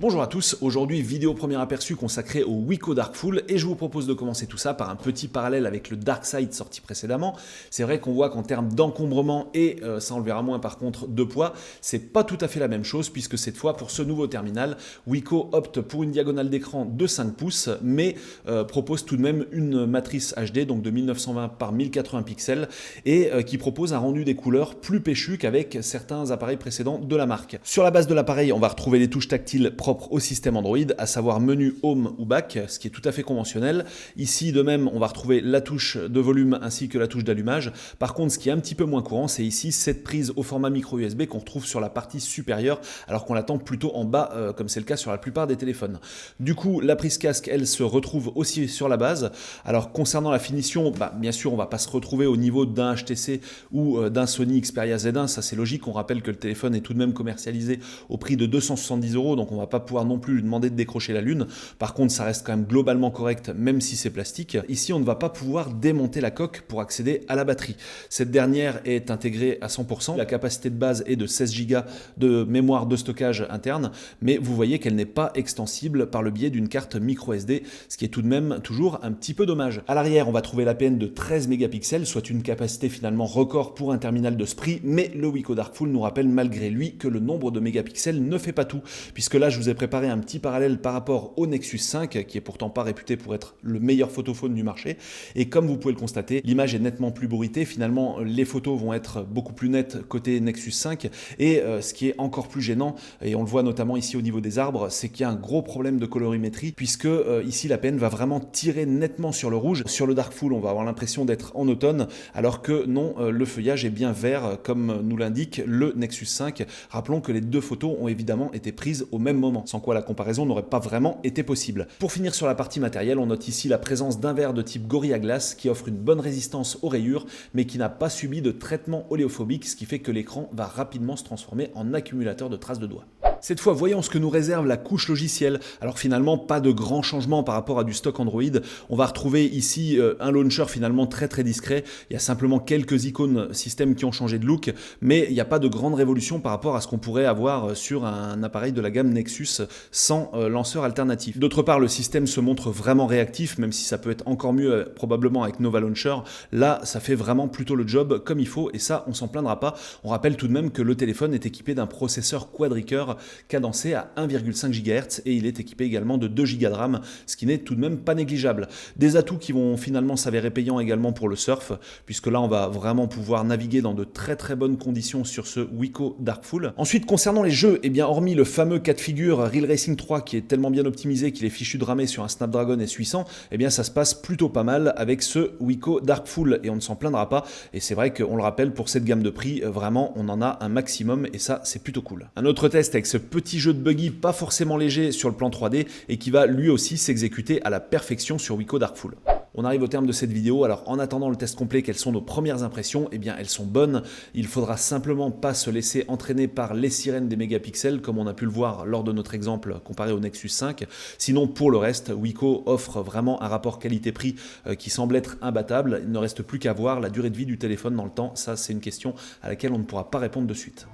Bonjour à tous, aujourd'hui vidéo premier aperçu consacrée au Wiko Darkful et je vous propose de commencer tout ça par un petit parallèle avec le Darkside sorti précédemment. C'est vrai qu'on voit qu'en termes d'encombrement et ça on le verra moins par contre de poids, c'est pas tout à fait la même chose puisque cette fois pour ce nouveau terminal, Wiko opte pour une diagonale d'écran de 5 pouces mais propose tout de même une matrice HD donc de 1920 par 1080 pixels et qui propose un rendu des couleurs plus péchu qu'avec certains appareils précédents de la marque. Sur la base de l'appareil, on va retrouver les touches tactiles propres au système Android, à savoir menu Home ou Back, ce qui est tout à fait conventionnel. Ici, de même, on va retrouver la touche de volume ainsi que la touche d'allumage. Par contre, ce qui est un petit peu moins courant, c'est ici cette prise au format micro USB qu'on retrouve sur la partie supérieure, alors qu'on l'attend plutôt en bas, comme c'est le cas sur la plupart des téléphones. Du coup, la prise casque, elle se retrouve aussi sur la base. Alors, concernant la finition, bien sûr, on ne va pas se retrouver au niveau d'un HTC ou d'un Sony Xperia Z1, ça c'est logique. On rappelle que le téléphone est tout de même commercialisé au prix de 270 €, donc on ne va pas pouvoir non plus lui demander de décrocher la lune. Par contre, ça reste quand même globalement correct, même si c'est plastique. Ici, on ne va pas pouvoir démonter la coque pour accéder à la batterie. Cette dernière est intégrée à 100%. La capacité de base est de 16 Go de mémoire de stockage interne, mais vous voyez qu'elle n'est pas extensible par le biais d'une carte micro SD, ce qui est tout de même toujours un petit peu dommage. À l'arrière, on va trouver l'APN de 13 mégapixels, soit une capacité finalement record pour un terminal de ce prix, mais le Wiko Darkful nous rappelle malgré lui que le nombre de mégapixels ne fait pas tout, puisque là, je vous ai préparé un petit parallèle par rapport au Nexus 5 qui est pourtant pas réputé pour être le meilleur photophone du marché et comme vous pouvez le constater, l'image est nettement plus bruitée. Finalement, les photos vont être beaucoup plus nettes côté Nexus 5 et ce qui est encore plus gênant, et on le voit notamment ici au niveau des arbres, c'est qu'il y a un gros problème de colorimétrie puisque ici la peine va vraiment tirer nettement sur le rouge. Sur le Darkful, on va avoir l'impression d'être en automne alors que non, le feuillage est bien vert comme nous l'indique le Nexus 5. Rappelons que les deux photos ont évidemment été prises au même moment, sans quoi la comparaison n'aurait pas vraiment été possible. Pour finir sur la partie matérielle, on note ici la présence d'un verre de type Gorilla Glass qui offre une bonne résistance aux rayures mais qui n'a pas subi de traitement oléophobique, ce qui fait que l'écran va rapidement se transformer en accumulateur de traces de doigts. Cette fois, voyons ce que nous réserve la couche logicielle. Alors finalement, pas de grands changements par rapport à du stock Android. On va retrouver ici un launcher finalement très discret. Il y a simplement quelques icônes système qui ont changé de look, mais il n'y a pas de grande révolution par rapport à ce qu'on pourrait avoir sur un appareil de la gamme Nexus sans lanceur alternatif. D'autre part, le système se montre vraiment réactif, même si ça peut être encore mieux probablement avec Nova Launcher. Là, ça fait vraiment plutôt le job comme il faut et ça, on s'en plaindra pas. On rappelle tout de même que le téléphone est équipé d'un processeur quad-core cadencé à 1,5 GHz et il est équipé également de 2 Go de RAM, ce qui n'est tout de même pas négligeable. Des atouts qui vont finalement s'avérer payants également pour le surf, puisque là on va vraiment pouvoir naviguer dans de très bonnes conditions sur ce Wiko Darkful. Ensuite, concernant les jeux, hormis le fameux cas de figure Real Racing 3 qui est tellement bien optimisé qu'il est fichu de ramer sur un Snapdragon S800, ça se passe plutôt pas mal avec ce Wiko Darkful et on ne s'en plaindra pas. Et c'est vrai qu'on le rappelle, pour cette gamme de prix, vraiment on en a un maximum et ça c'est plutôt cool. Un autre test avec ce petit jeu de buggy pas forcément léger sur le plan 3D et qui va lui aussi s'exécuter à la perfection sur Wiko Darkful. On arrive au terme de cette vidéo, alors en attendant le test complet, quelles sont nos premières impressions? Elles sont bonnes. Il faudra simplement pas se laisser entraîner par les sirènes des mégapixels comme on a pu le voir lors de notre exemple comparé au Nexus 5. Sinon, pour le reste, Wiko offre vraiment un rapport qualité-prix qui semble être imbattable. Il ne reste plus qu'à voir la durée de vie du téléphone dans le temps. Ça, c'est une question à laquelle on ne pourra pas répondre de suite.